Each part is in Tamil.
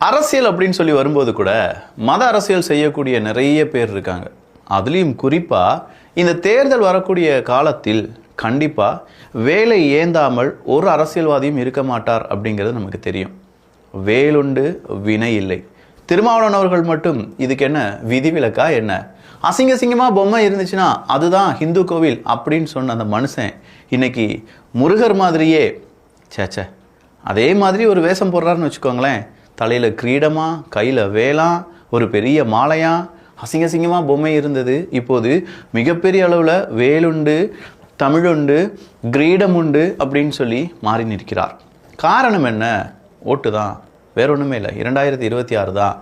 அரசியல் அப்படின்னு சொல்லி வரும்போது கூட மத அரசியல் செய்யக்கூடிய நிறைய பேர் இருக்காங்க. அதுலேயும் குறிப்பாக இந்த தேர்தல் வரக்கூடிய காலத்தில் கண்டிப்பாக வேலை ஏந்தாமல் ஒரு அரசியல்வாதியும் இருக்க மாட்டார் அப்படிங்கிறது நமக்கு தெரியும். வேலுண்டு வினை இல்லை. திருமாவளவன் அவர்கள் மட்டும் இதுக்கு என்ன விதிவிலக்கா என்ன? அசிங்கமாக பொம்மை இருந்துச்சுன்னா அதுதான் ஹிந்து கோவில் அப்படின்னு சொன்ன அந்த மனுஷன் இன்னைக்கு முருகர் மாதிரியே சேச்சே அதே மாதிரி ஒரு வேஷம் போடுறாருன்னு வச்சுக்கோங்களேன். தலையில் கிரீடமா, கையில் வேளா, ஒரு பெரிய மாலையா, அசிங்கமாக பொம்மை இருந்தது. இப்போது மிகப்பெரிய அளவில் வேலுண்டு, தமிழுண்டு, கிரீடம் உண்டு அப்படின்னு சொல்லி மாறி நிற்கிறார். காரணம் என்ன? ஓட்டு தான், வேற ஒன்றுமே இல்லை. 2026 தான்.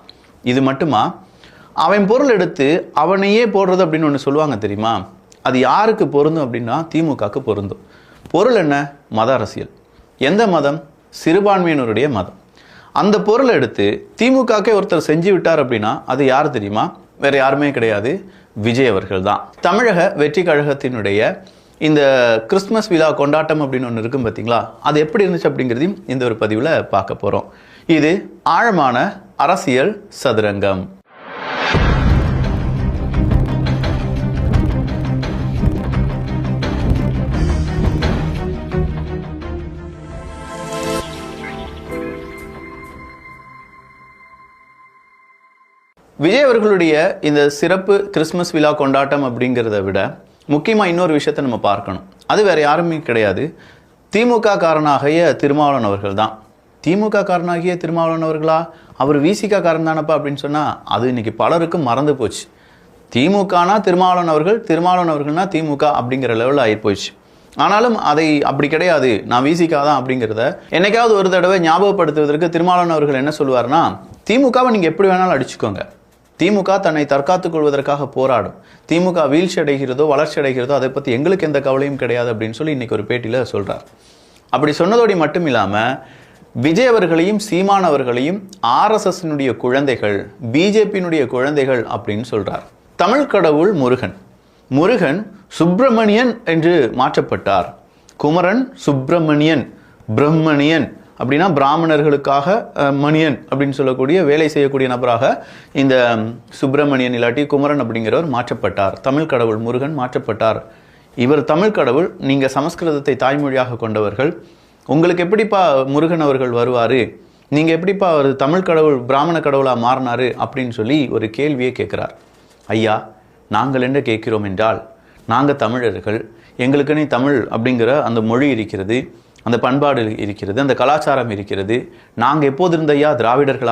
இது மட்டுமா? அவன் பொருள் எடுத்து அவனையே போடுறது அப்படின்னு ஒன்று சொல்லுவாங்க தெரியுமா? அது யாருக்கு பொருந்தும் அப்படின்னா திமுகவுக்கு பொருந்தும். பொருள் என்ன? மத அரசியல். எந்த மதம்? சிறுபான்மையினருடைய மதம். அந்த பொருளை எடுத்து திமுகக்கே ஒருத்தர் செஞ்சு விட்டார் அப்படின்னா அது யார் தெரியுமா? வேற யாருமே கிடையாது, விஜய் அவர்கள் தான். தமிழக வெற்றி கழகத்தினுடைய இந்த கிறிஸ்துமஸ் விழா கொண்டாட்டம் அப்படின்னு ஒன்று இருக்கும் பார்த்தீங்களா? அது எப்படி இருந்துச்சு அப்படிங்கிறதையும் இந்த ஒரு பதிவில் பார்க்க போகிறோம். இது ஆழமான அரசியல் சதுரங்கம். விஜய் அவர்களுடைய இந்த சிறப்பு கிறிஸ்துமஸ் விழா கொண்டாட்டம் அப்படிங்கிறத விட முக்கியமாக இன்னொரு விஷயத்தை நம்ம பார்க்கணும். அது வேற யாருமே கிடையாது, திமுக காரனாகிய திருமாவளவன் அவர்கள் தான். திமுக காரனாகிய திருமாவளவன் அவர்களா? அவர் விசிக காரன் தானப்பா அப்படின்னு சொன்னால் அது இன்னைக்கு பலருக்கும் மறந்து போச்சு. திமுகனா திருமாவளவன் அவர்கள், திருமாவளவன் அவர்கள்னா திமுக அப்படிங்கிற லெவலில் ஆகி போச்சு. ஆனாலும் அதை அப்படி கிடையாது, நான் விசிக தான் அப்படிங்கிறத என்னைக்காவது ஒரு தடவை ஞாபகப்படுத்துவதற்கு திருமாவளவன் அவர்கள் என்ன சொல்லுவார்னா, திமுகவை நீங்கள் எப்படி வேணாலும் அடிச்சுக்கோங்க, திமுக தன்னை தற்காத்துக் கொள்வதற்காக போராடும், திமுக வீழ்ச்சி அடைகிறதோ வளர்ச்சி அடைகிறதோ அதை பற்றி எங்களுக்கு எந்த கவலையும் கிடையாது அப்படின்னு சொல்லி இன்னைக்கு ஒரு பேட்டியில் சொல்கிறார். அப்படி சொன்னதோடு மட்டும் இல்லாமல் விஜய் அவர்களையும் சீமான் அவர்களையும் ஆர்எஸ்எஸ்னுடைய குழந்தைகள், பிஜேபியினுடைய குழந்தைகள் அப்படின்னு சொல்கிறார். தமிழ் கடவுள் முருகன், முருகன் சுப்பிரமணியன் என்று மாற்றப்பட்டார். குமரன் சுப்பிரமணியன், பிரம்மணியன் அப்படின்னா பிராமணர்களுக்காக மணியன் அப்படின்னு சொல்லக்கூடிய வேலை செய்யக்கூடிய நபராக இந்த சுப்பிரமணியன் இல்லாட்டி குமரன் அப்படிங்கிறவர் மாற்றப்பட்டார். தமிழ் கடவுள் முருகன் மாற்றப்பட்டார். இவர் தமிழ் கடவுள், நீங்கள் சமஸ்கிருதத்தை தாய்மொழியாக கொண்டவர்கள், உங்களுக்கு எப்படிப்பா முருகன் அவர்கள் வருவார், நீங்கள் எப்படிப்பா அவர் தமிழ் கடவுள் பிராமண கடவுளாக மாறினார் அப்படின்னு சொல்லி ஒரு கேள்வியை கேட்குறார். ஐயா, நாங்கள் என்ன கேட்கிறோம் என்றால், நாங்கள் தமிழர்கள், எங்களுக்குன்னு தமிழ் அப்படிங்கிற அந்த மொழி இருக்கிறது, அந்த பண்பாடு இருக்கிறது, அந்த கலாச்சாரம் இருக்கிறது. நாங்கள் எப்போது இருந்த ஐயா திராவிடர்களாக